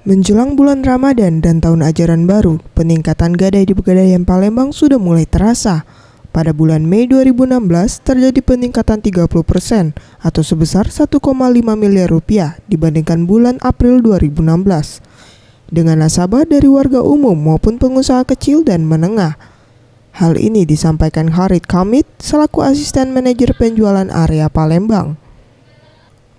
Menjelang bulan Ramadan dan tahun ajaran baru, peningkatan gadai di Pegadaian Palembang sudah mulai terasa. Pada bulan Mei 2016 terjadi peningkatan 30% atau sebesar 1,5 miliar rupiah dibandingkan bulan April 2016. Dengan nasabah dari warga umum maupun pengusaha kecil dan menengah. Hal ini disampaikan Harid Kamit selaku asisten manajer penjualan area Palembang.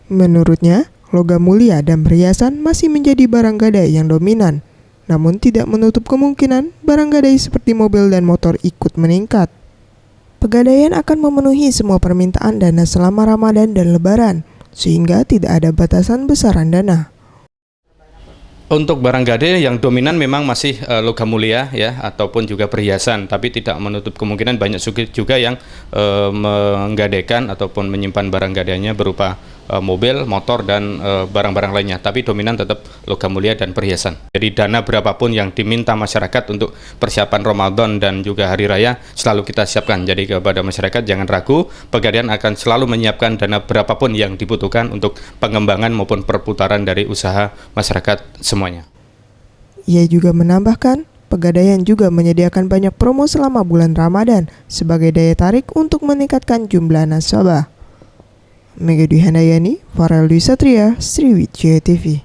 Menurutnya, logam mulia dan perhiasan masih menjadi barang gadai yang dominan, namun tidak menutup kemungkinan barang gadai seperti mobil dan motor ikut meningkat. Pegadaian akan memenuhi semua permintaan dana selama Ramadan dan Lebaran, sehingga tidak ada batasan besaran dana. Untuk barang gadai yang dominan memang masih logam mulia ya, ataupun juga perhiasan, tapi tidak menutup kemungkinan banyak juga yang menggadaikan ataupun menyimpan barang gadainya berupa mobil, motor, dan barang-barang lainnya, tapi dominan tetap logam mulia dan perhiasan. Jadi dana berapapun yang diminta masyarakat untuk persiapan Ramadan dan juga Hari Raya selalu kita siapkan. Jadi kepada masyarakat jangan ragu, Pegadaian akan selalu menyiapkan dana berapapun yang dibutuhkan untuk pengembangan maupun perputaran dari usaha masyarakat semuanya. Ia juga menambahkan, Pegadaian juga menyediakan banyak promo selama bulan Ramadan sebagai daya tarik untuk meningkatkan jumlah nasabah. Mega Dwi Handayani, Farel Dwi Satria, Sriwijaya TV.